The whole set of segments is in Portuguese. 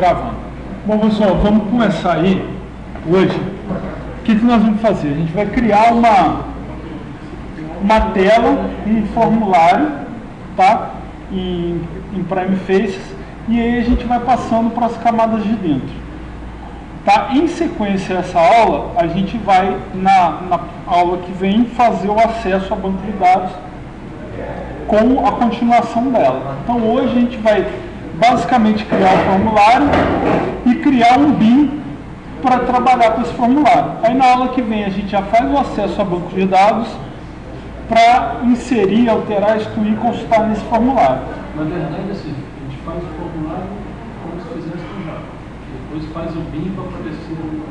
Gravando. Bom, pessoal, vamos começar aí hoje. O que nós vamos fazer? A gente vai criar uma tela, um formulário, tá? Em Prime Faces, e aí a gente vai passando para as camadas de dentro. Tá? Em sequência a essa aula, a gente vai, na aula que vem, fazer o acesso a banco de dados com a continuação dela. Então hoje a gente vai basicamente criar um formulário e criar um BIM para trabalhar com esse formulário. Aí na aula que vem a gente já faz o acesso a banco de dados para inserir, alterar, excluir e consultar nesse formulário. Na verdade, assim, a gente faz o formulário como se fizesse no Java. Depois faz o BIM para aparecer o...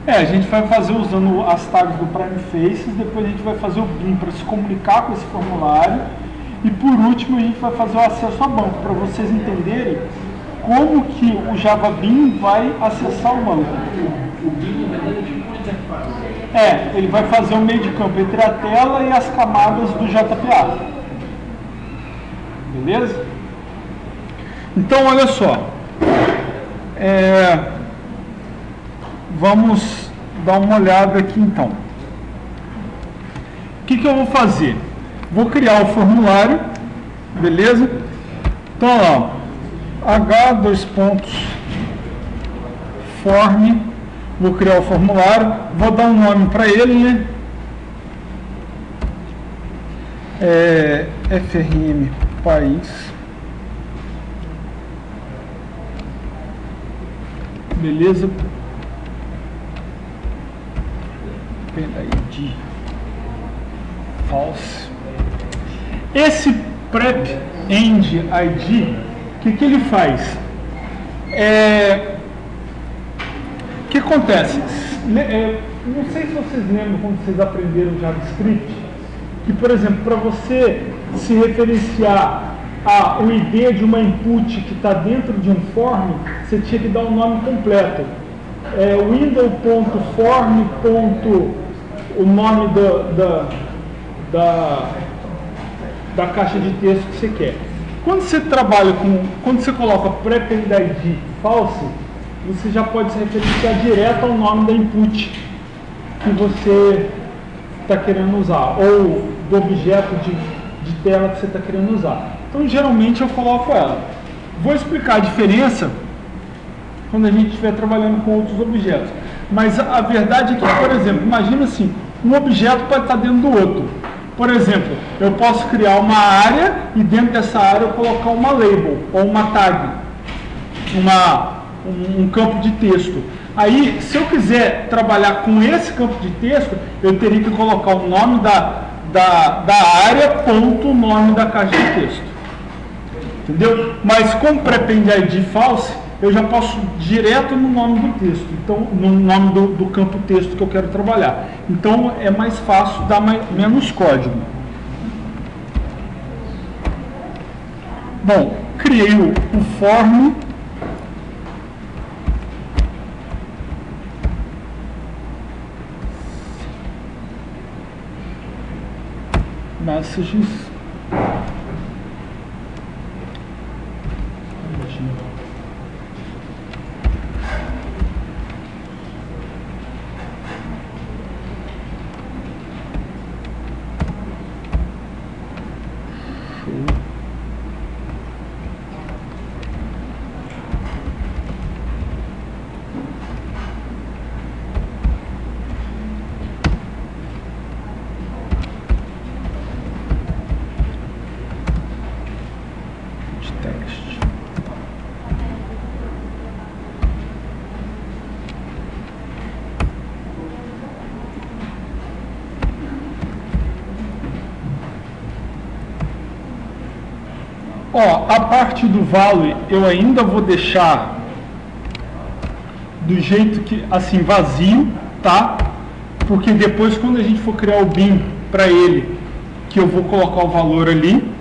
A gente vai fazer usando as tags do Prime Faces, depois a gente vai fazer o BIM para se comunicar com esse formulário e por último a gente vai fazer o acesso a banco, para vocês entenderem como que o Java BIM vai acessar o banco. O BIM, na verdade, é tipo uma interface. Ele vai fazer o meio de campo entre a tela e as camadas do JPA. Beleza? Então, olha só. Vamos dar uma olhada aqui, então. O que eu vou fazer? Vou criar o formulário, beleza? Então, ó, h:/form, vou criar o formulário, vou dar um nome para ele, né? FRM País, beleza? ID false. Esse prep end ID, o que ele faz? O que acontece? Não sei se vocês lembram quando vocês aprenderam JavaScript, que, por exemplo, para você se referenciar ao ID de uma input que está dentro de um form, você tinha que dar um nome completo. Window.form. O nome da caixa de texto que você quer. Quando você trabalha quando você coloca prepend ID false, você já pode se referenciar direto ao nome da input que você está querendo usar, ou do objeto de tela que você está querendo usar. Então, geralmente eu coloco ela. Vou explicar a diferença quando a gente estiver trabalhando com outros objetos. Mas a verdade é que, por exemplo, imagina assim, um objeto pode estar dentro do outro. Por exemplo, eu posso criar uma área e dentro dessa área eu colocar uma label ou uma tag, um campo de texto. Aí, se eu quiser trabalhar com esse campo de texto, eu teria que colocar o nome da área, ponto, o nome da caixa de texto. Entendeu? Mas com prepend ID false, eu já posso direto no nome do texto, então no nome do campo texto que eu quero trabalhar. Então é mais fácil, dá menos código. Bom, criei o form. Messages. A parte do vale eu ainda vou deixar do jeito que, assim, vazio, tá? Porque depois, quando a gente for criar o BIM para ele, que eu vou colocar o valor ali,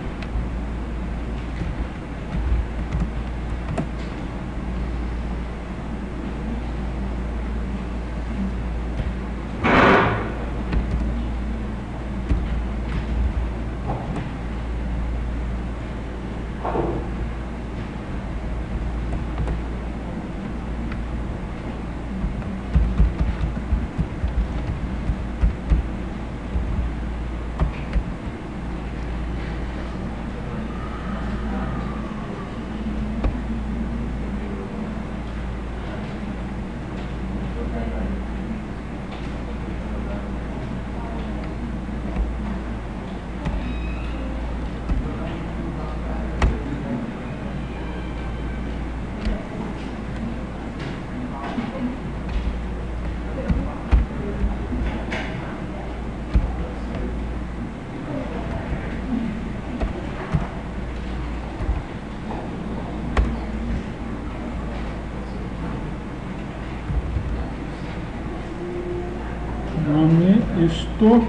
O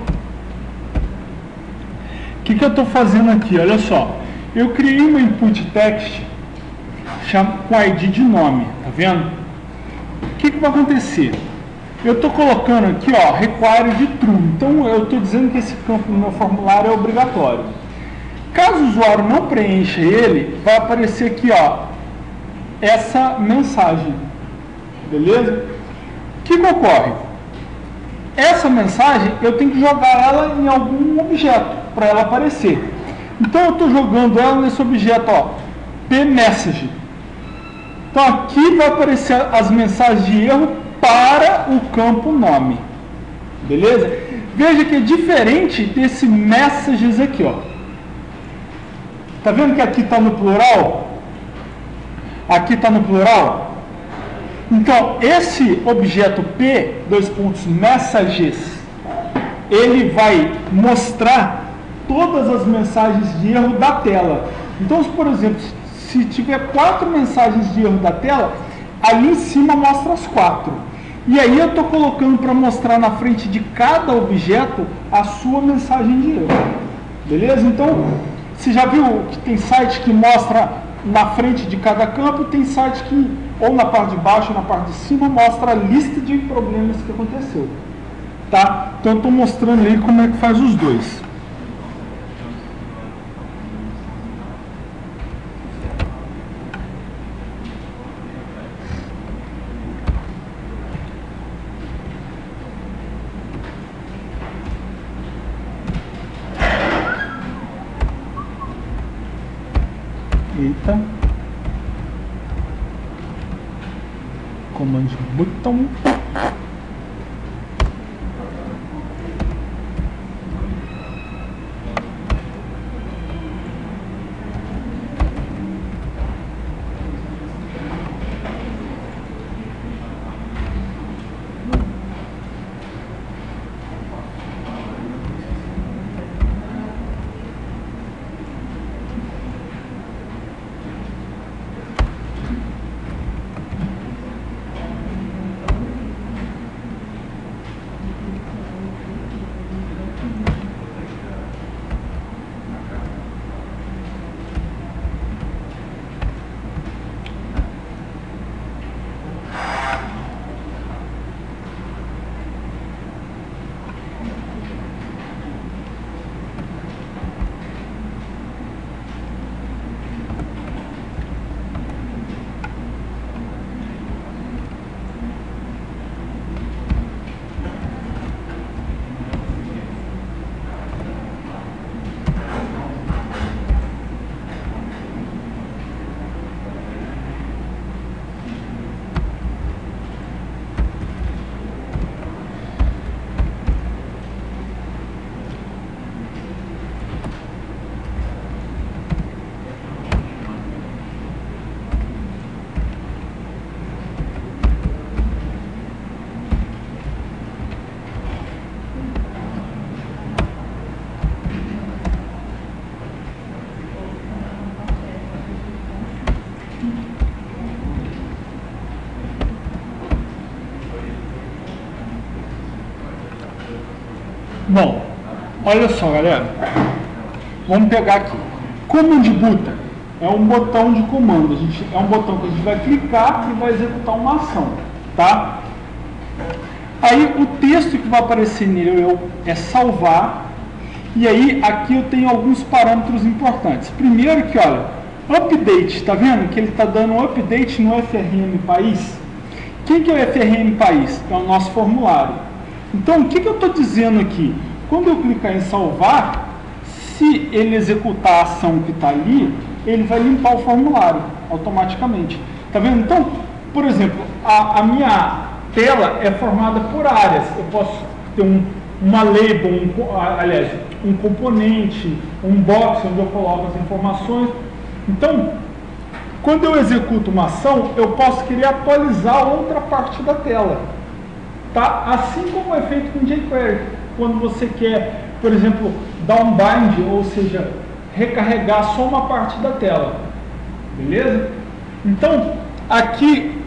que eu estou fazendo aqui? Olha só, eu criei uma input text com ID de nome, tá vendo? O que vai acontecer? Eu estou colocando aqui, ó, require de true. Então, eu estou dizendo que esse campo no meu formulário é obrigatório. Caso o usuário não preencha ele, vai aparecer aqui, ó, essa mensagem. Beleza? O que ocorre? Essa mensagem, eu tenho que jogar ela em algum objeto, para ela aparecer. Então, eu estou jogando ela nesse objeto, ó, pMessage. Então, aqui vai aparecer as mensagens de erro para o campo nome. Beleza? Veja que é diferente desse messages aqui, ó. Tá vendo que aqui está no plural? Aqui está no plural? Então, esse objeto P, messages, ele vai mostrar todas as mensagens de erro da tela. Então, por exemplo, se tiver 4 mensagens de erro da tela, ali em cima mostra as 4. E aí eu estou colocando para mostrar na frente de cada objeto a sua mensagem de erro. Beleza? Então, você já viu que tem site que mostra na frente de cada campo, tem site que, ou na parte de baixo ou na parte de cima, mostra a lista de problemas que aconteceu. Tá? Então eu estou mostrando aí como é que faz os dois. Eita. Comando de botão. Bom, olha só, galera. Vamos pegar aqui. Command button é um botão de comando. É um botão que a gente vai clicar e vai executar uma ação, tá? Aí o texto que vai aparecer nele é salvar. E aí aqui eu tenho alguns parâmetros importantes. Primeiro que, olha, update, tá vendo? Que ele está dando um update no FRM País. Quem que é o FRM País? É o nosso formulário. Então, o que eu estou dizendo aqui? Quando eu clicar em salvar, se ele executar a ação que está ali, ele vai limpar o formulário automaticamente. Tá vendo? Então, por exemplo, a minha tela é formada por áreas. Eu posso ter uma label, aliás, um componente, um box onde eu coloco as informações. Então, quando eu executo uma ação, eu posso querer atualizar outra parte da tela. Tá? Assim como é feito com jQuery, quando você quer, por exemplo, dar um bind, ou seja, recarregar só uma parte da tela. Beleza? Então, aqui,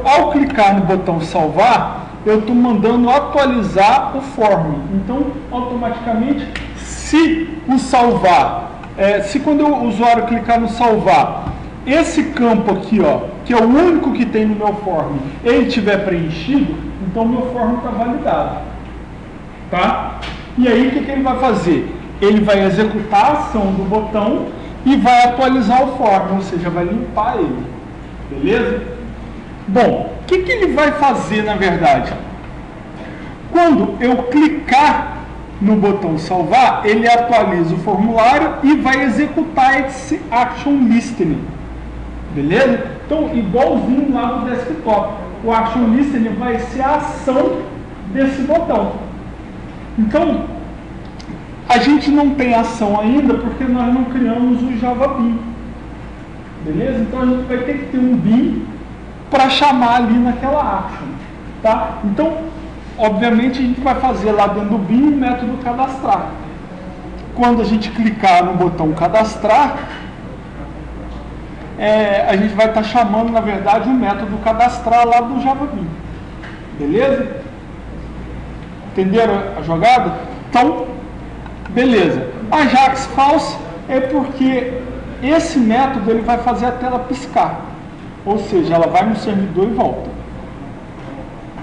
ao clicar no botão salvar, eu estou mandando atualizar o form. Então, automaticamente, se o salvar, se quando o usuário clicar no salvar, esse campo aqui, ó, que é o único que tem no meu form, ele tiver preenchido, então o meu form está validado. Tá? E aí, o que ele vai fazer? Ele vai executar a ação do botão e vai atualizar o form, ou seja, vai limpar ele. Beleza? Bom, o que ele vai fazer na verdade? Quando eu clicar no botão salvar, ele atualiza o formulário e vai executar esse action listening. Beleza? Então, igualzinho lá no desktop. O action listening vai ser a ação desse botão. Então, a gente não tem ação ainda porque nós não criamos o Java Bean. Beleza? Então, a gente vai ter que ter um Bean para chamar ali naquela action. Tá? Então, obviamente, a gente vai fazer lá dentro do Bean o método cadastrar. Quando a gente clicar no botão cadastrar, a gente vai estar chamando, na verdade, o método cadastrar lá do Java Bean. Beleza? Entenderam a jogada? Então, beleza. Ajax false é porque esse método ele vai fazer a tela piscar. Ou seja, ela vai no servidor e volta.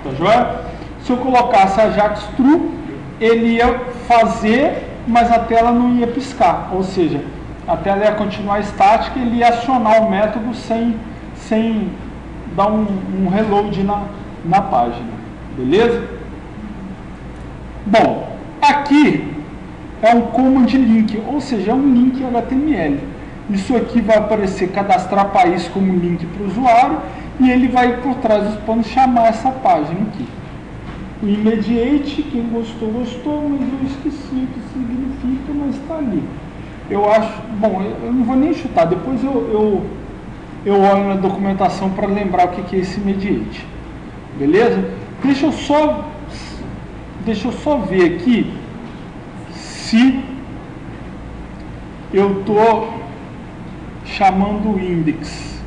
Tá joia? Se eu colocasse Ajax true, ele ia fazer, mas a tela não ia piscar. Ou seja, a tela ia continuar estática e ele ia acionar o método sem dar um reload na página. Beleza? Bom, aqui é um command link, ou seja, é um link HTML. Isso aqui vai aparecer cadastrar país como link para o usuário e ele vai por trás dos panos chamar essa página aqui. O immediate, quem gostou, gostou, mas eu esqueci o que significa, mas está ali. Eu acho, bom, eu não vou nem chutar, depois eu olho na documentação para lembrar o que é esse immediate. Beleza? Deixa eu só ver aqui se eu estou chamando o index.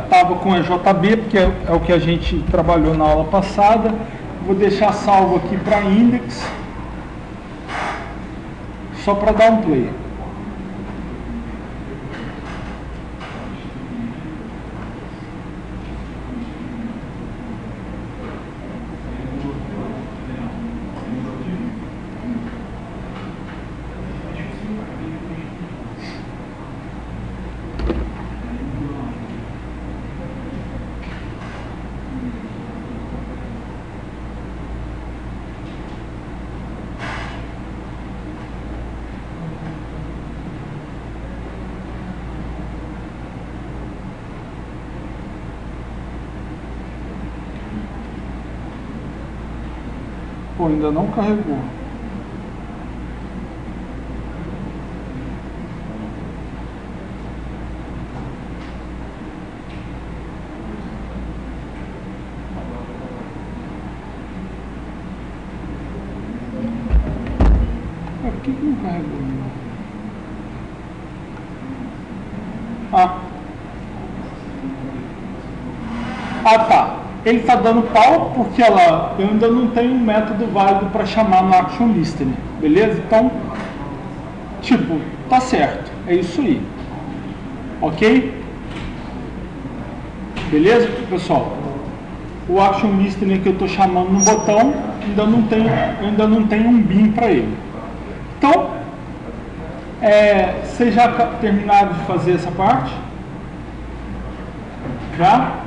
Estava com EJB, porque é o que a gente trabalhou na aula passada. Vou deixar salvo aqui para index, só para dar um play. Pô, ainda não carregou. Por que não carregou? Tá. Ele está dando pau porque eu ainda não tenho um método válido para chamar no action listening, beleza? Então, tipo, tá certo, é isso aí, ok? Beleza, pessoal? O action listening que eu estou chamando no botão, ainda não tenho um bin para ele. Então, vocês já terminaram de fazer essa parte? Já?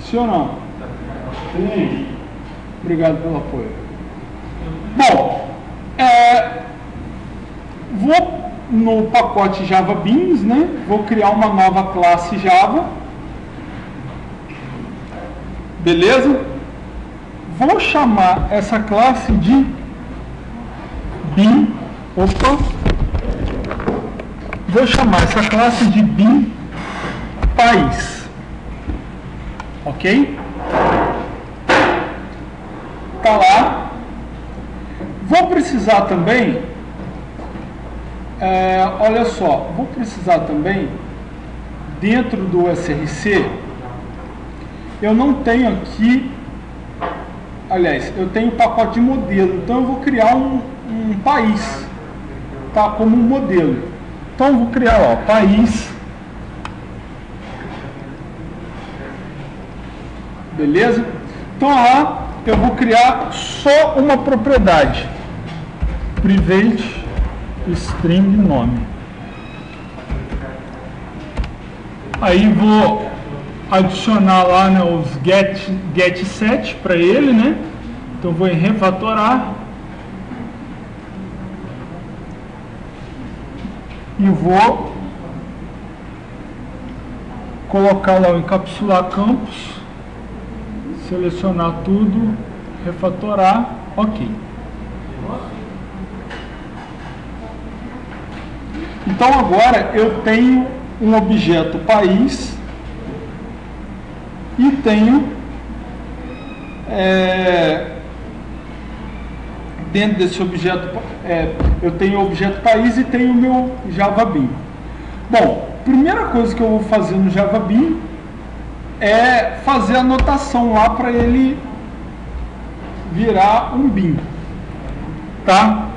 Sim ou não? Sim. Obrigado pelo apoio. Bom, vou no pacote Java Beans, né? Vou criar uma nova classe Java. Beleza? Vou chamar essa classe de Bean. Opa! Vou chamar essa classe de Bean País. Ok? Tá lá. Vou precisar também, olha só, vou precisar também, dentro do SRC, eu não tenho aqui aliás, eu tenho um pacote de modelo, então eu vou criar um país, tá, como um modelo. Então eu vou criar, ó, país, beleza? Então lá eu vou criar só uma propriedade, private string nome. Aí vou adicionar lá, né, os get set para ele, né? Então vou em refatorar e vou colocar lá o encapsular campos, selecionar tudo, refatorar, ok. Então agora eu tenho um objeto país e tenho dentro desse objeto eu tenho o objeto país e tenho o meu Java Bean. Bom, primeira coisa que eu vou fazer no Java Bean é fazer a anotação lá para ele virar um Bean, tá?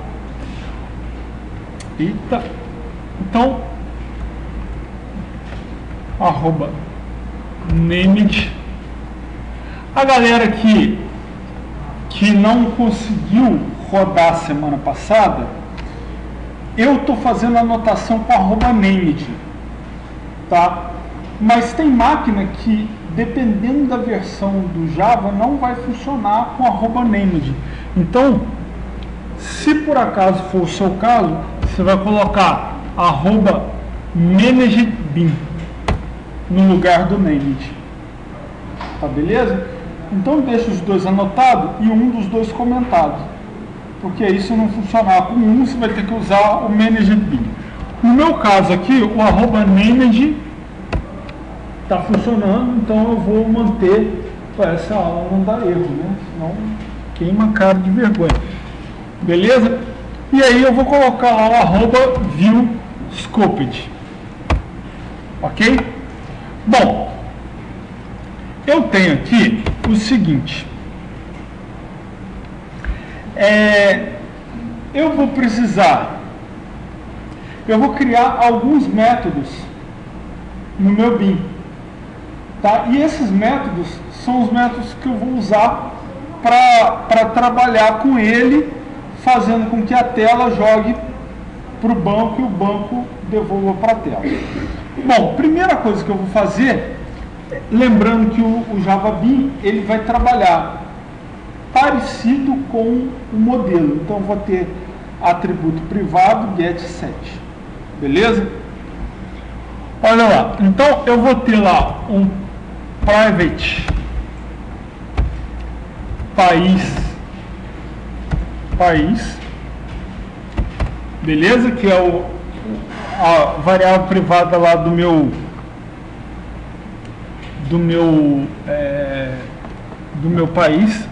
Eita. Então, arroba named. A galera que não conseguiu rodar semana passada, eu estou fazendo anotação com arroba named, tá? Mas tem máquina que, dependendo da versão do Java, não vai funcionar com arroba named. Então, se por acaso for o seu caso, você vai colocar arroba managedBean no lugar do named. Tá, beleza? Então deixa os dois anotados e um dos dois comentados. Porque aí, se não funcionar com um, você vai ter que usar o managedBean. No meu caso aqui, o arroba named está funcionando, então eu vou manter para essa aula não dar erro, né? Senão queima a cara de vergonha. Beleza? E aí eu vou colocar lá o arroba viewScoped. Ok? Bom, eu tenho aqui o seguinte. Eu vou criar alguns métodos no meu Bean. Tá? E esses métodos são os métodos que eu vou usar para trabalhar com ele, fazendo com que a tela jogue para o banco e o banco devolva para a tela. Bom, primeira coisa que eu vou fazer, lembrando que o Java Bean ele vai trabalhar parecido com o modelo. Então, eu vou ter atributo privado getSet. Beleza? Olha lá. Então, eu vou ter lá um private país, beleza? Que é a variável privada lá do meu país.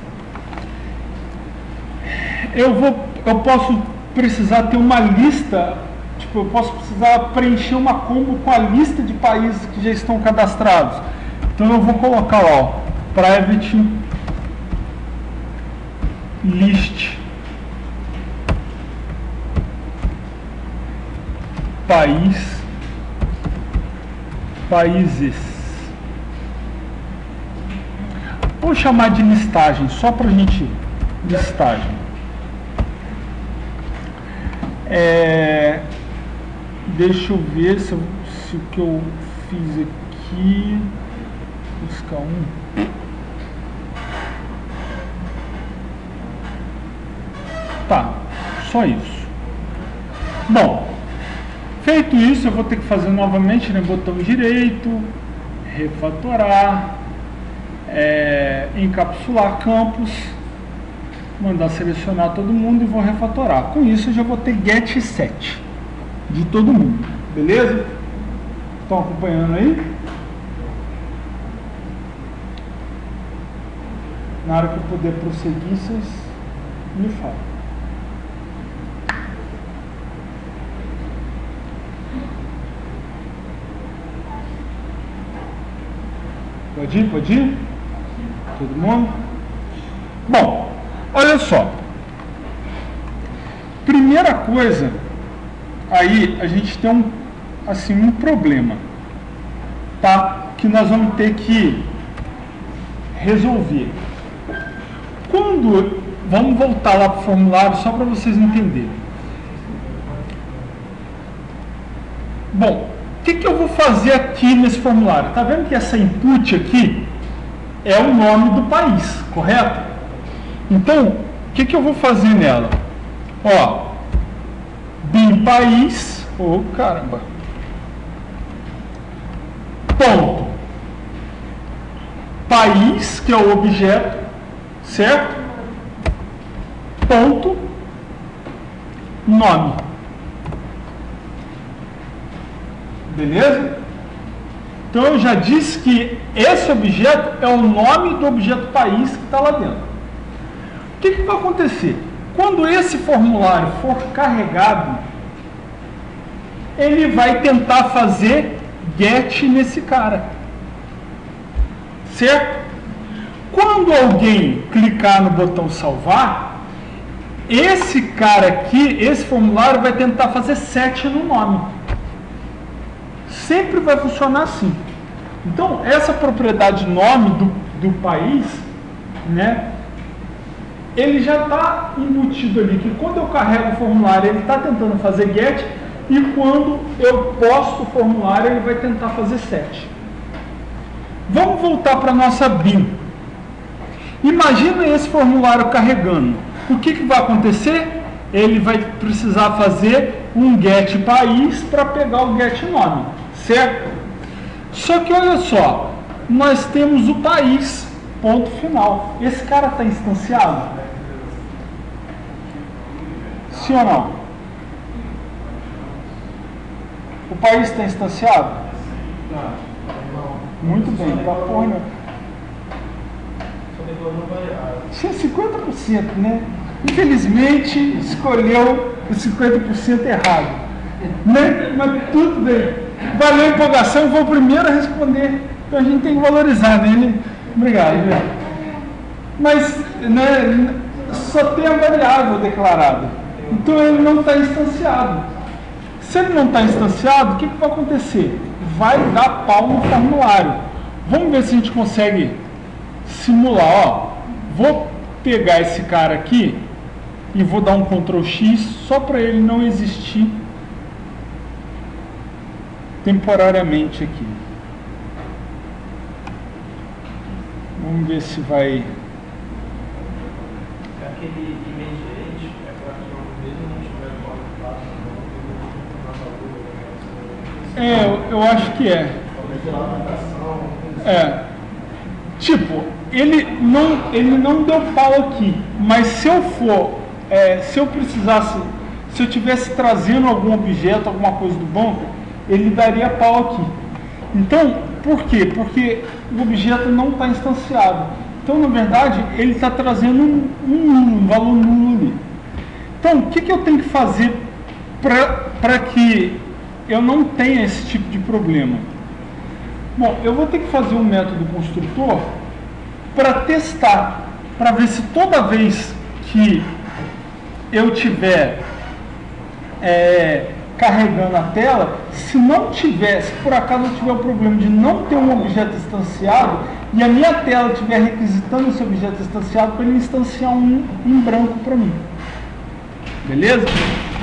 Eu posso precisar ter uma lista, tipo, eu posso precisar preencher uma combo com a lista de países que já estão cadastrados. Então eu vou colocar lá, ó, private list países. Vou chamar de listagem, só para a gente listagem. Deixa eu ver se o que eu fiz aqui. Buscar um. Tá, só isso. Bom, feito isso, eu vou ter que fazer novamente, né, botão direito, refatorar, encapsular campos, mandar selecionar todo mundo e vou refatorar. Com isso eu já vou ter getSet de todo mundo, beleza? Estão acompanhando aí? Na hora que eu puder prosseguir, vocês me falam. Pode ir? Todo mundo? Bom, olha só. Primeira coisa, aí a gente tem um problema, tá? Que nós vamos ter que resolver. Vamos voltar lá para o formulário só para vocês entenderem. Bom, o que eu vou fazer aqui nesse formulário? Tá vendo que essa input aqui é o nome do país, correto? Então, o que eu vou fazer nela? Ó, bin país, caramba, ponto, país, que é o objeto, certo? Ponto, nome. Beleza? Então eu já disse que esse objeto é o nome do objeto país que está lá dentro. O que vai acontecer? Quando esse formulário for carregado, ele vai tentar fazer get nesse cara. Certo? Quando alguém clicar no botão salvar, esse cara aqui, esse formulário vai tentar fazer set no nome. Sempre vai funcionar assim. Então, essa propriedade nome do país, né, ele já está embutido ali, que quando eu carrego o formulário, ele está tentando fazer get, e quando eu posto o formulário, ele vai tentar fazer set. Vamos voltar para a nossa bin. Imagina esse formulário carregando. O que vai acontecer? Ele vai precisar fazer um get país para pegar o get nome, certo? Só que olha só, nós temos o país, ponto final. Esse cara está instanciado? Sim ou não? O país está instanciado? Muito bem, tá porra. Tinha 50%, né? Infelizmente, escolheu o 50% errado. Né? Mas tudo bem. Valeu a empolgação, eu vou primeiro a responder. Então a gente tem que valorizar, né? Obrigado. Mas né, só tem a variável declarada. Então ele não está instanciado. Se ele não está instanciado, o que vai acontecer? Vai dar pau no formulário. Vamos ver se a gente consegue simular. Ó, vou pegar esse cara aqui e vou dar um Ctrl X só para ele não existir temporariamente aqui. Vamos ver se vai. Aquele e-mail gerente é para que mesmo não tiver eu acho que é. Tipo, ele não deu pau aqui, mas se eu for, se eu precisasse, se eu tivesse trazendo algum objeto, alguma coisa do banco, ele daria pau aqui. Então, por quê? Porque o objeto não está instanciado. Então, na verdade, ele está trazendo um valor nulo ali. Então, o que eu tenho que fazer para que eu não tenha esse tipo de problema? Bom, eu vou ter que fazer um método construtor para testar, para ver se toda vez que eu tiver carregando a tela, se por acaso eu tiver o problema de não ter um objeto instanciado e a minha tela estiver requisitando esse objeto instanciado, para ele instanciar um em branco para mim. Beleza?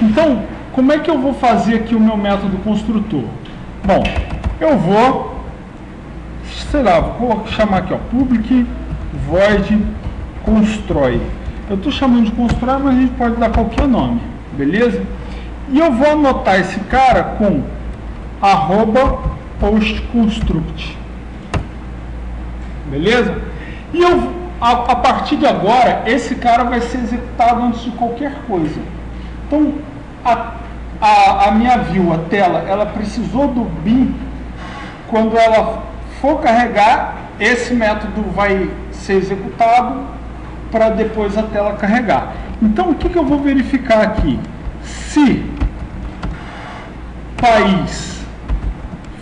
Então, como é que eu vou fazer aqui o meu método construtor? Bom, eu vou, vou chamar aqui, ó, public void constrói. Eu estou chamando de constrói, mas a gente pode dar qualquer nome, beleza? E eu vou anotar esse cara com @postConstruct. Beleza? E a partir de agora, esse cara vai ser executado antes de qualquer coisa. Então, a minha view, a tela, ela precisou do bin. Quando ela for carregar, esse método vai ser executado para depois a tela carregar. Então, o que eu vou verificar aqui? Se país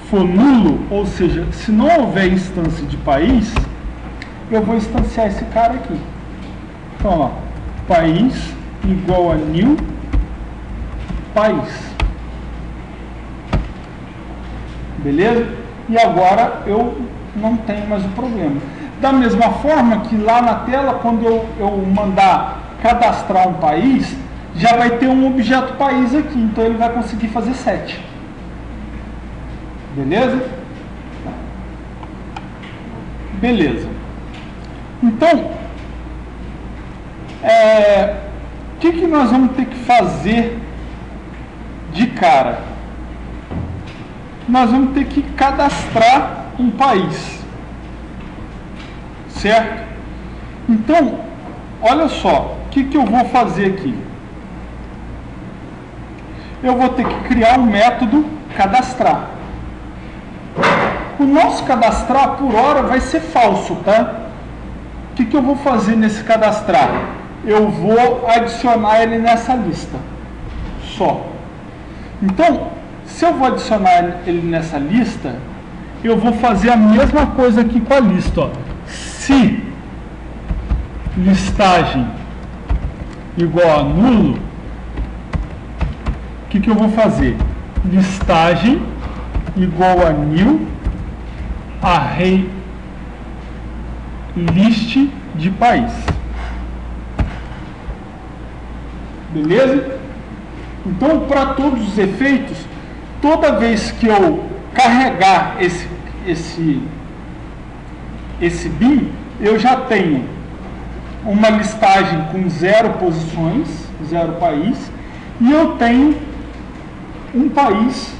for nulo, ou seja, se não houver instância de país, eu vou instanciar esse cara aqui. Então, ó, país igual a new país. Beleza? E agora eu não tenho mais o problema. Da mesma forma que lá na tela, quando eu mandar cadastrar um país, já vai ter um objeto país aqui, então ele vai conseguir fazer set. Beleza? Beleza. Então, o que nós vamos ter que fazer de cara? Nós vamos ter que cadastrar um país. Certo? Então, olha só, o que eu vou fazer aqui? Eu vou ter que criar um método cadastrar. O nosso cadastrar, por hora, vai ser falso, tá? O que eu vou fazer nesse cadastrar? Eu vou adicionar ele nessa lista. Só. Então, se eu vou adicionar ele nessa lista, eu vou fazer a mesma coisa aqui com a lista, ó. Se listagem igual a nulo, o que eu vou fazer? Listagem igual a new array list de país. Beleza? Então, para todos os efeitos, toda vez que eu carregar esse bin, eu já tenho uma listagem com 0 posições, 0 país, e eu tenho um país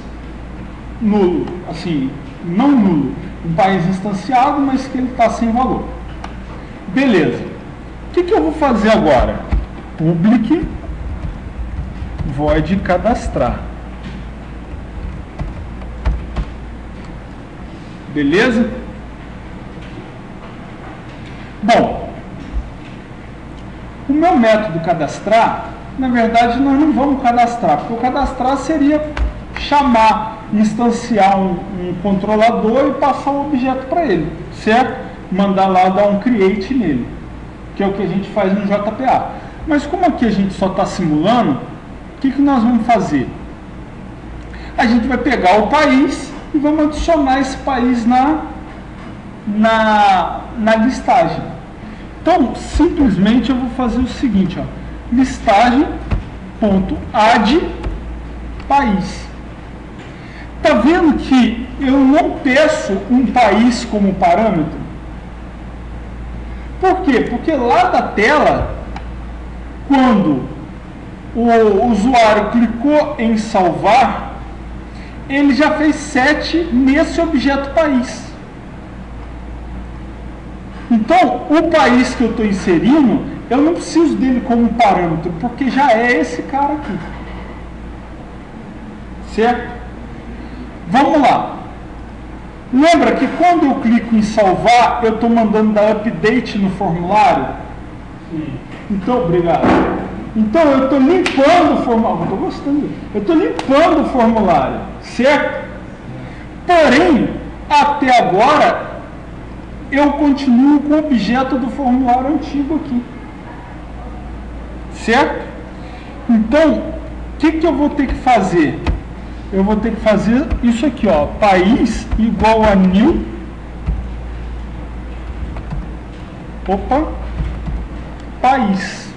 nulo, assim, não nulo, um país instanciado, mas que ele está sem valor. Beleza. O que eu vou fazer agora? Public void cadastrar. Beleza? Bom, o meu método cadastrar, na verdade, nós não vamos cadastrar, porque o cadastrar seria chamar, instanciar um controlador e passar um objeto para ele, certo? Mandar lá, dar um create nele, que é o que a gente faz no JPA. Mas como aqui a gente só está simulando, o que nós vamos fazer? A gente vai pegar o país e vamos adicionar esse país na listagem. Então, simplesmente eu vou fazer o seguinte, ó, listagem.add país. Tá vendo que eu não peço um país como parâmetro? Por quê? Porque lá da tela, quando o usuário clicou em salvar, ele já fez set nesse objeto país. Então, o país que eu estou inserindo, eu não preciso dele como parâmetro, porque já é esse cara aqui. Certo? Vamos lá. Lembra que quando eu clico em salvar, eu estou mandando dar update no formulário? Sim. Então, obrigado. Então, eu estou limpando o formulário. Estou gostando. Eu estou limpando o formulário. Certo? Porém, até agora, eu continuo com o objeto do formulário antigo aqui. Certo? Então, o que eu vou ter que fazer? Eu vou ter que fazer isso aqui, ó, país igual a new, país.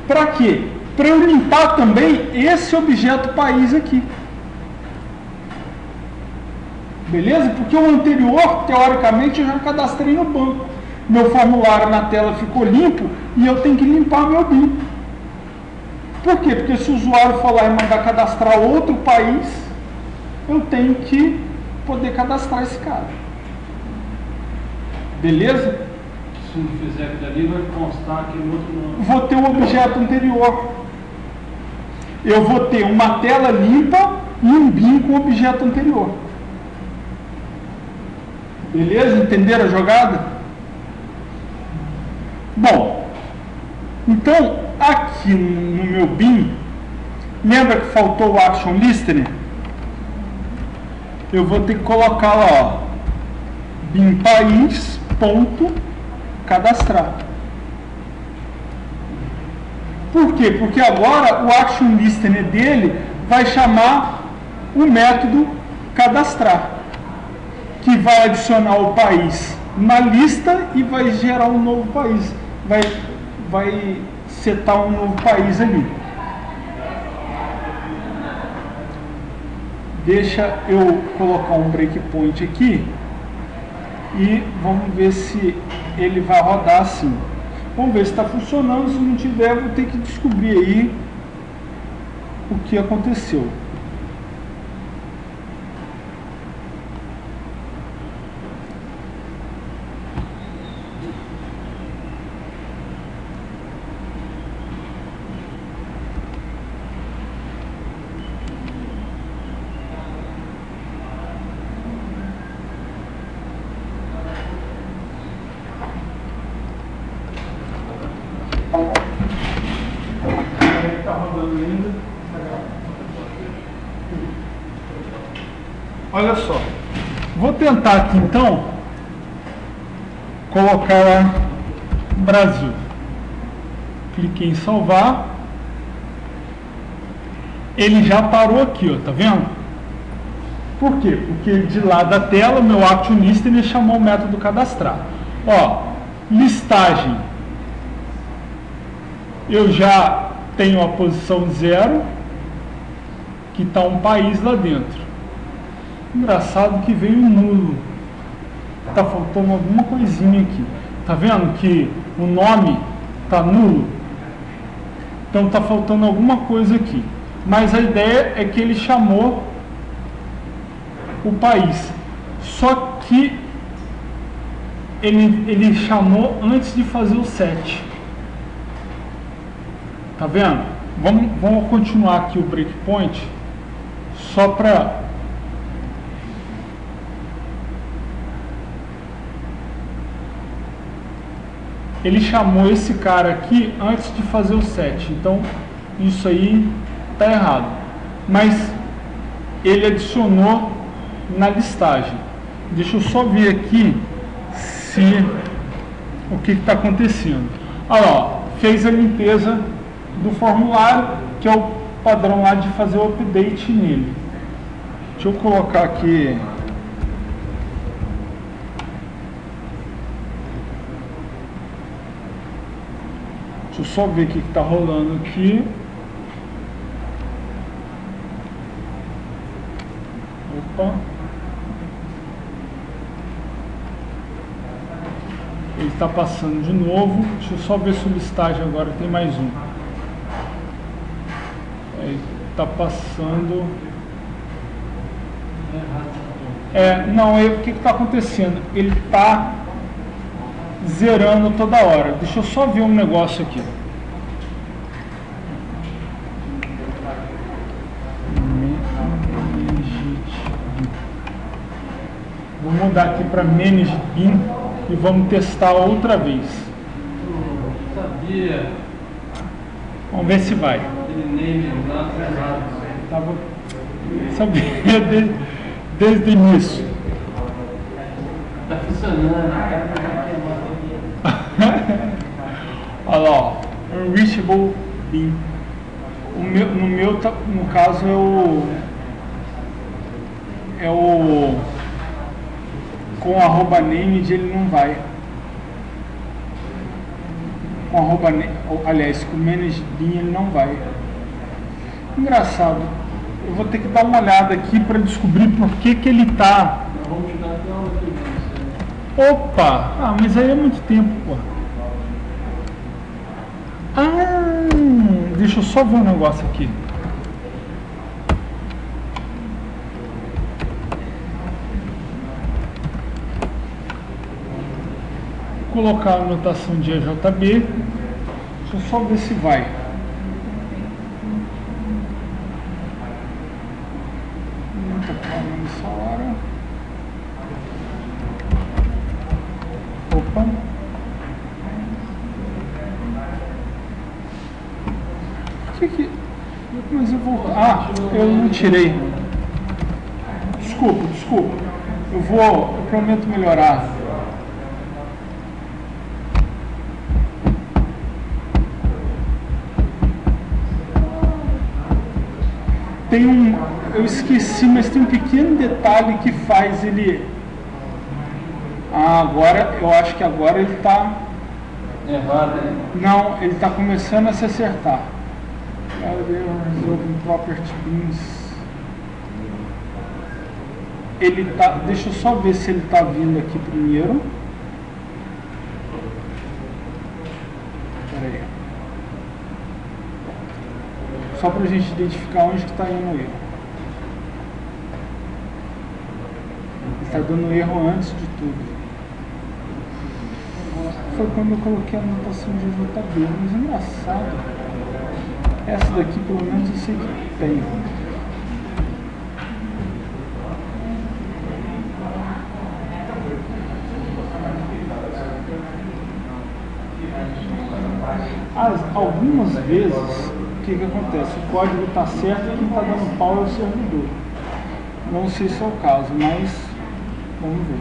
Para quê? Para eu limpar também esse objeto país aqui. Beleza? Porque o anterior, teoricamente, eu já cadastrei no banco. Meu formulário na tela ficou limpo e eu tenho que limpar meu BIM. Por quê? Porque se o usuário for lá e mandar cadastrar outro país, eu tenho que poder cadastrar esse cara. Beleza? Se não fizer aquilo ali, vai constar aquele outro nome. Vou ter um objeto anterior. Eu vou ter uma tela limpa e um BIM com o objeto anterior. Beleza? Entenderam a jogada? Bom, então, aqui no meu BIM, lembra que faltou o Action Listener? Eu vou ter que colocar lá, ó, BIM país, ponto cadastrar. Por quê? Porque agora o action listener dele vai chamar o método cadastrar, que vai adicionar o país na lista e vai gerar um novo país, vai setar um novo país ali. Deixa eu colocar um breakpoint aqui e vamos ver se ele vai rodar assim. Vamos ver se está funcionando. Se não tiver, vou ter que descobrir aí o que aconteceu. Olha só, vou tentar aqui então colocar lá Brasil. Cliquei em salvar. Ele já parou aqui, ó, tá vendo? Por quê? Porque de lá da tela, o meu action list, ele chamou o método cadastrar. Ó, listagem. Eu já tenho a posição 0, que está um país lá dentro. Engraçado que veio um nulo. Tá faltando alguma coisinha aqui. Tá vendo que o nome tá nulo? Então tá faltando alguma coisa aqui. Mas a ideia é que ele chamou o país. Só que ele chamou antes de fazer o set. Tá vendo? Vamos continuar aqui o breakpoint só para ele chamou esse cara aqui antes de fazer o set. Então isso aí tá errado. Mas ele adicionou na listagem. Deixa eu só ver aqui se o que está acontecendo. Olha lá, fez a limpeza do formulário, que é o padrão lá de fazer o update nele. Deixa eu colocar aqui. Deixa eu só ver o que está rolando aqui. Opa. Ele está passando de novo. Deixa eu só ver se o listagem agora tem mais um. Ele está passando. Não, o que está acontecendo? Ele está zerando toda hora. Deixa eu só ver um negócio aqui. Vou mudar aqui para Manage Bin e vamos testar outra vez. Sabia. Vamos ver se vai. Sabia desde o início. Tá funcionando. Olha lá, ó. Unreachable Bin. No caso é o com arroba name ele não vai. Com arroba aliás, com manage bin ele não vai. Engraçado. Eu vou ter que dar uma olhada aqui para descobrir por que ele está. Vamos te dar até uma aqui. Opa! Ah, mas aí é muito tempo, pô. Deixa eu só ver um negócio aqui. Vou colocar a anotação de EJB. Deixa eu só ver se vai. Não tá falando nessa hora. Opa. Mas eu vou... eu não tirei. Desculpa. Eu prometo melhorar. tem um... Eu esqueci, mas tem um pequeno detalhe que faz ele... Ah, agora, eu acho que agora ele está... Errado, hein? Não, ele está começando a se acertar. Resolve property bins. Ele tá... Deixa eu só ver se ele está vindo aqui primeiro. Espera aí. Só para a gente identificar onde que está indo o erro. Ele está dando erro antes de tudo. Foi quando eu coloquei a anotação de JB, mas é engraçado. Essa daqui pelo menos eu sei que tem. Algumas vezes, o que acontece? O código está certo e quem está dando pau é o servidor. Não sei se é o caso, mas vamos ver.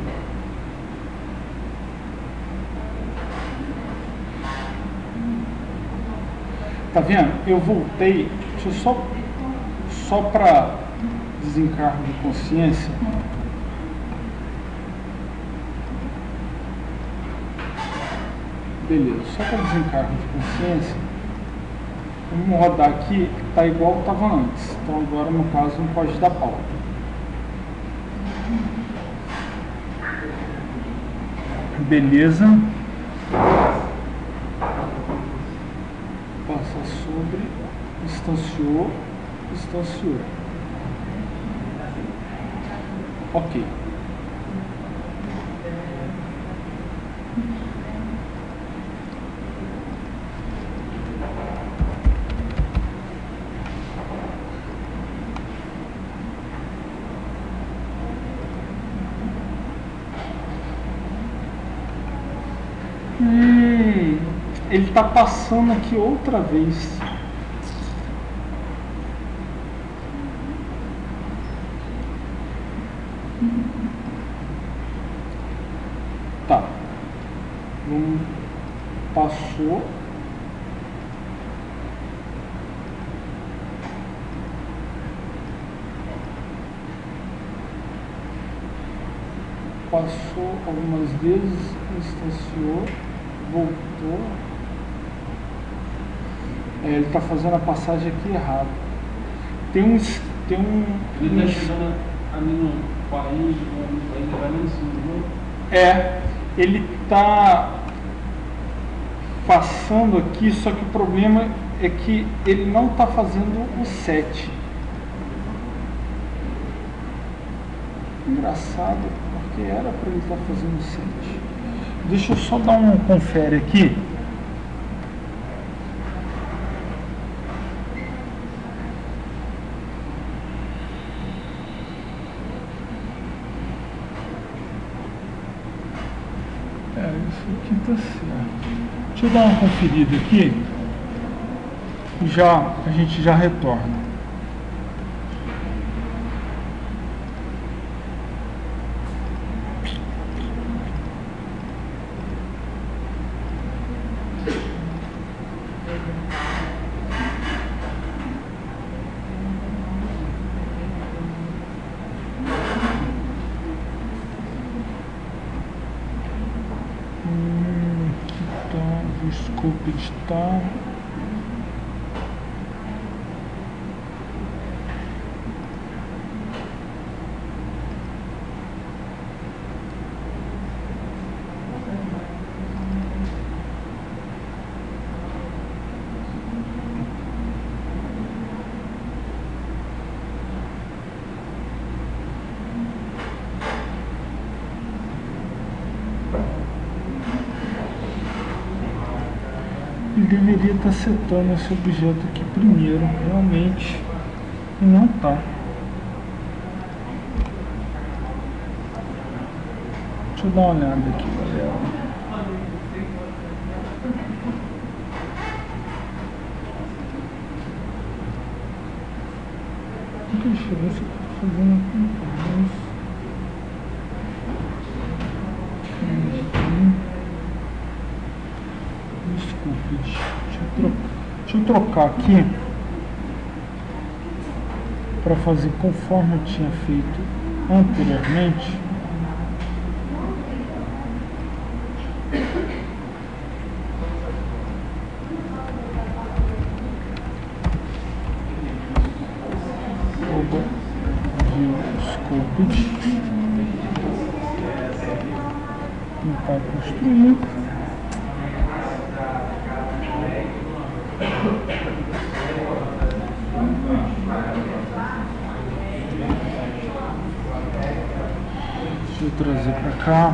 Tá vendo? Eu voltei, deixa eu só para desencargo de consciência. Beleza, só para desencargo de consciência, vamos rodar aqui, tá igual estava antes. Então agora no caso não pode dar pau. Beleza. Passa sobre, instanciou. Ok. Ele está passando aqui outra vez. Tá. Passou. Passou algumas vezes, instanciou, voltou. Ele está fazendo a passagem aqui errado. Ele está chegando ali no país, ele vai lá em cima. Ele está passando aqui, só que o problema é que ele não está fazendo o 7. Engraçado, porque era para ele estar fazendo o 7. Deixa eu só dar um confere aqui. Isso aqui tá certo. Deixa eu dar uma conferida aqui. A gente já retorna. Scope editar. Ele deveria estar setando esse objeto aqui primeiro, realmente, e não está. Deixa eu dar uma olhada aqui, galera. Deixa eu ver se eu estou fazendo aqui. Desculpe, deixa eu trocar aqui. para fazer conforme eu tinha feito anteriormente. Para construir. Deixa eu trazer para cá,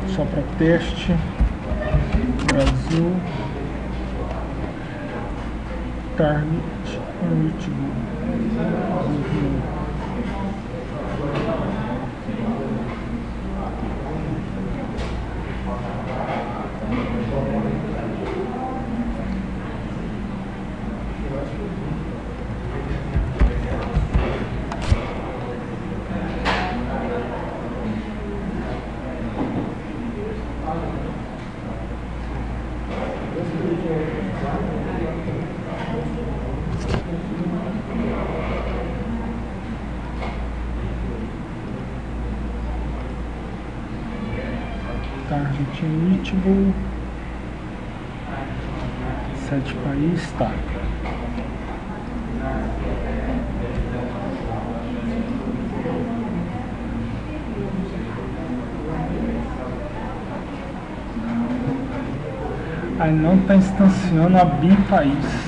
só para teste. Brasil, Target Unreachable. Target Unreachable. 7 países, tá. Aí não está instanciando a BIM país.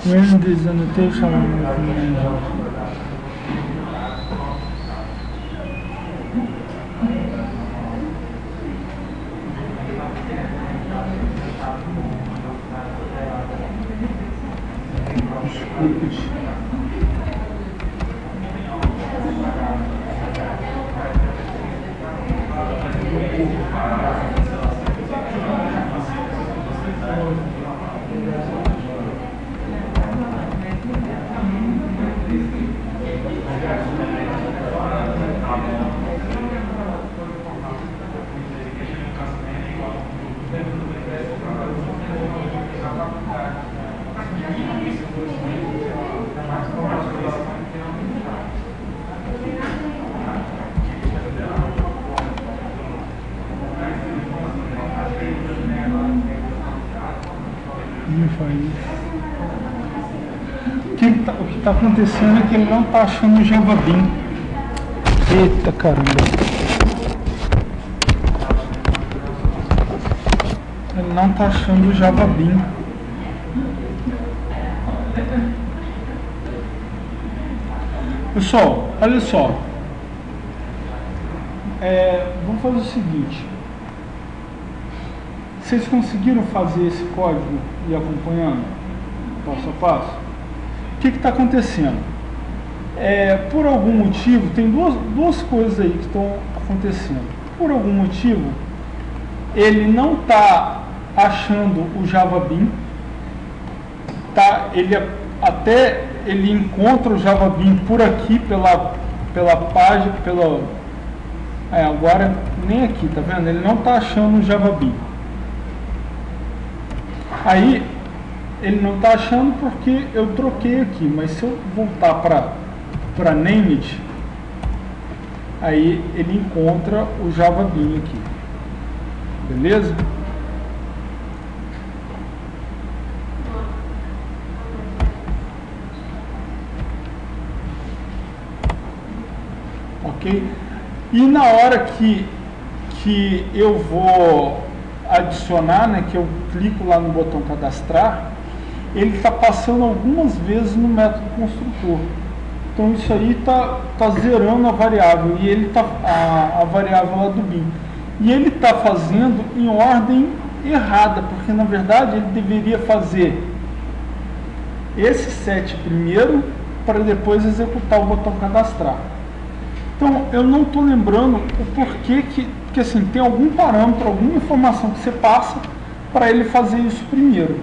When this annotation o que está acontecendo é que ele não está achando o JavaBean. Eita caramba. Ele não está achando o JavaBean. Pessoal, olha só. Vamos fazer o seguinte. Vocês conseguiram fazer esse código e ir acompanhando passo a passo? O que está acontecendo? Por algum motivo, tem duas coisas aí que estão acontecendo. Por algum motivo, ele não está achando o JavaBean. Ele encontra o JavaBean por aqui, pela página, agora nem aqui, tá vendo? Ele não está achando o JavaBean. Aí, ele não está achando porque eu troquei aqui, mas se eu voltar para named, aí ele encontra o JavaBean aqui, beleza? Ok? E na hora que eu vou adicionar, né, que eu clico lá no botão cadastrar, ele está passando algumas vezes no método construtor. Então isso aí está zerando a variável, e ele a variável lá do bin. E ele está fazendo em ordem errada, porque na verdade ele deveria fazer esse set primeiro, para depois executar o botão cadastrar. Então eu não estou lembrando o porquê porque assim, tem algum parâmetro, alguma informação que você passa para ele fazer isso primeiro,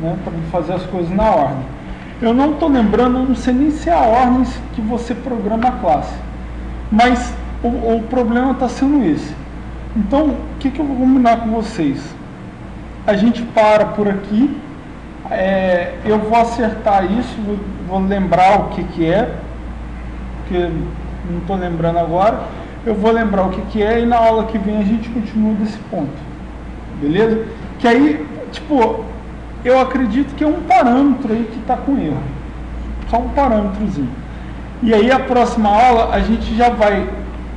né, para ele fazer as coisas na ordem. Eu não estou lembrando, eu não sei nem se é a ordem que você programa a classe, mas o problema está sendo esse. Então, o que eu vou combinar com vocês? A gente para por aqui, eu vou acertar isso, vou lembrar o que é, porque não estou lembrando agora. Eu vou lembrar o que é e na aula que vem a gente continua desse ponto, beleza? Que aí, tipo, eu acredito que é um parâmetro aí que está com erro, só um parâmetrozinho. E aí a próxima aula a gente já vai,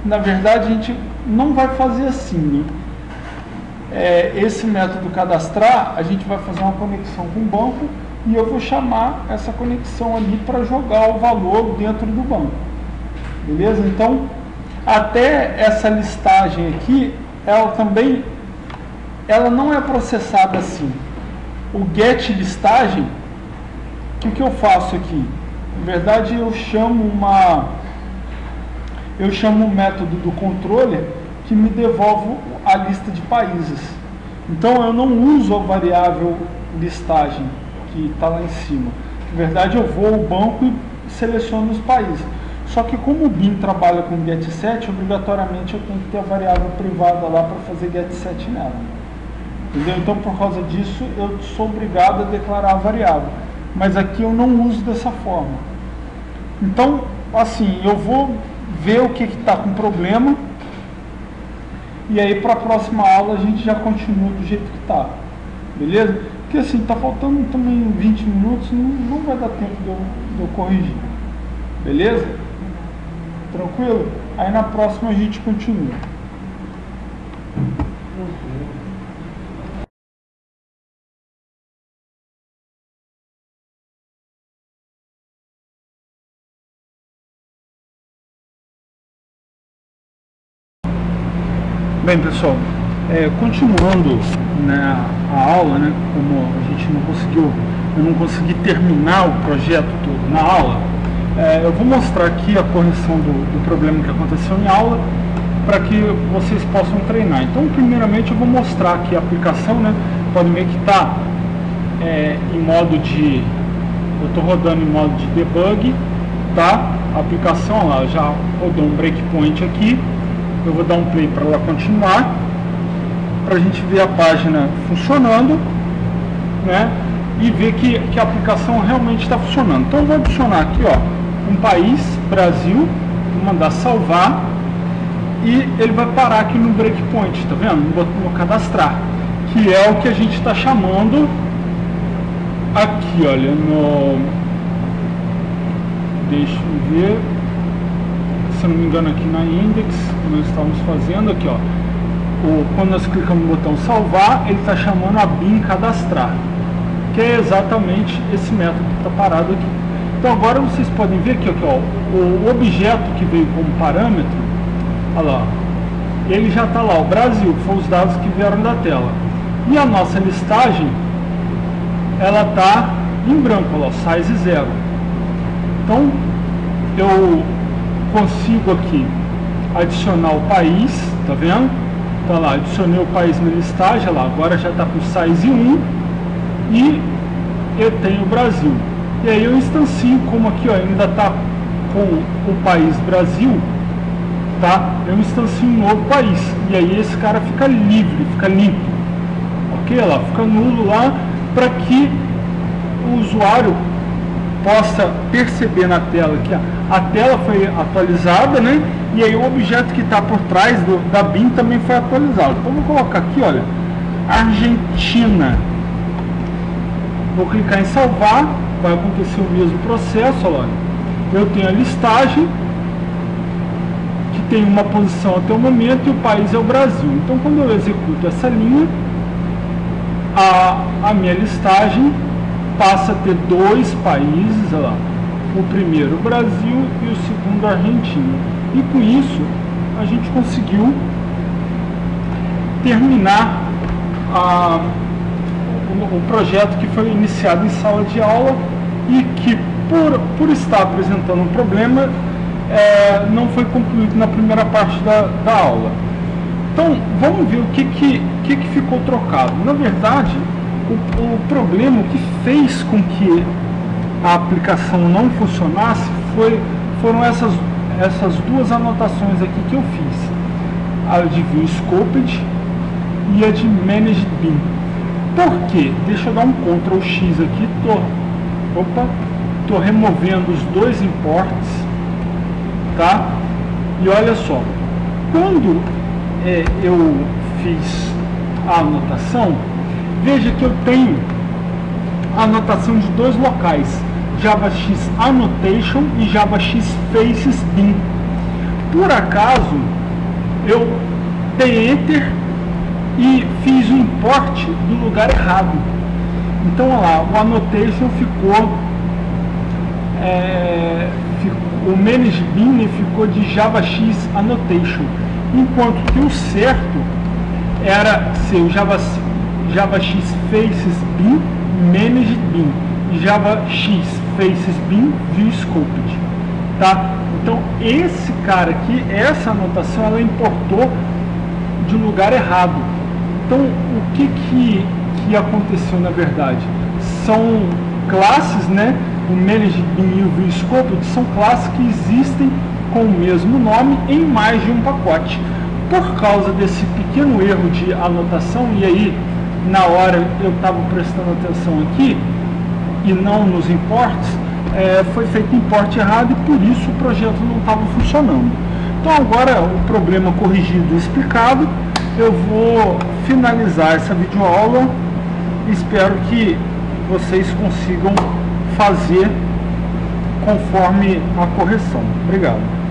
na verdade a gente não vai fazer assim, né? Esse método cadastrar, a gente vai fazer uma conexão com o banco e eu vou chamar essa conexão ali para jogar o valor dentro do banco, beleza? Então, até essa listagem aqui, ela não é processada assim. O get listagem, o que eu faço aqui? Na verdade, eu chamo um método do controller que me devolve a lista de países. Então, eu não uso a variável listagem que está lá em cima. Na verdade, eu vou ao banco e seleciono os países. Só que como o bin trabalha com getSet, obrigatoriamente eu tenho que ter a variável privada lá para fazer getSet nela. Entendeu? Então, por causa disso, eu sou obrigado a declarar a variável. Mas aqui eu não uso dessa forma. Então, assim, eu vou ver o que está com problema. E aí, para a próxima aula, a gente já continua do jeito que está. Beleza? Porque assim, está faltando também 20 minutos, não vai dar tempo de eu corrigir. Beleza? Tranquilo? Aí na próxima a gente continua. Bem, pessoal, continuando, né, a aula, né, como a gente eu não consegui terminar o projeto todo na aula, eu vou mostrar aqui a correção do problema que aconteceu em aula, para que vocês possam treinar. Então, primeiramente, eu vou mostrar aqui a aplicação, né, podem ver que está em modo de, eu estou rodando em modo de debug, tá? A aplicação lá, já rodou um breakpoint aqui. Eu vou dar um play para ela continuar, para a gente ver a página funcionando, né? E ver que a aplicação realmente está funcionando. Então eu vou adicionar aqui, ó, um país, Brasil, vou mandar salvar e ele vai parar aqui no breakpoint, tá vendo? No cadastrar, que é o que a gente está chamando aqui, olha, deixa eu ver. Se eu não me engano, aqui na index, que nós estávamos fazendo aqui, ó, quando nós clicamos no botão salvar, ele está chamando a bin cadastrar, que é exatamente esse método que está parado aqui. Então agora vocês podem ver que aqui, ó, o objeto que veio como parâmetro, olha lá, ele já está lá, o Brasil, que foram os dados que vieram da tela. E a nossa listagem, ela está em branco, olha lá, size 0. Então eu consigo aqui adicionar o país, tá vendo? Tá lá, adicionei o país na listagem, lá, agora já está com size 1 e eu tenho o Brasil. E aí eu instancio, como aqui, ó, ainda está com o país Brasil, tá? Eu instancio um novo país e aí esse cara fica livre, fica limpo, ok? Lá, fica nulo lá, para que o usuário possa perceber na tela que a tela foi atualizada, né? E aí o objeto que está por trás da bin também foi atualizado. Então vou colocar aqui, olha, Argentina. Vou clicar em salvar, vai acontecer o mesmo processo, olha. Eu tenho a listagem que tem uma posição até o momento e o país é o Brasil. Então quando eu executo essa linha, a minha listagem passa a ter dois países, olha lá, o primeiro o Brasil e o segundo a Argentina. E com isso a gente conseguiu terminar o projeto que foi iniciado em sala de aula e que por estar apresentando um problema não foi concluído na primeira parte da aula. Então vamos ver o que ficou trocado. Na verdade, o problema, o que fez com que a aplicação não funcionasse foram essas duas anotações aqui que eu fiz, a de View Scoped e a de Managed Bin. Por quê? Deixa eu dar um Ctrl X aqui, tô removendo os dois imports, tá? E olha só, quando eu fiz a anotação, veja que eu tenho a anotação de dois locais, JavaX Annotation e JavaX Faces Bin. Por acaso, eu dei Enter e fiz o import do lugar errado. Então, olha lá, o Annotation ficou o Manage Bin ficou de JavaX Annotation, enquanto que o certo era ser o JavaX Faces Bin Managed Bin e JavaX Faces Bin View Scoped, tá? Então esse cara aqui, essa anotação, ela importou de lugar errado. Então o que aconteceu na verdade? São classes, né? O Managed Bin e o View Scoped são classes que existem com o mesmo nome em mais de um pacote. Por causa desse pequeno erro de anotação, e aí na hora eu estava prestando atenção aqui e não nos imports, foi feito import errado e por isso o projeto não estava funcionando. Então agora o problema corrigido e explicado, eu vou finalizar essa videoaula. Espero que vocês consigam fazer conforme a correção. Obrigado.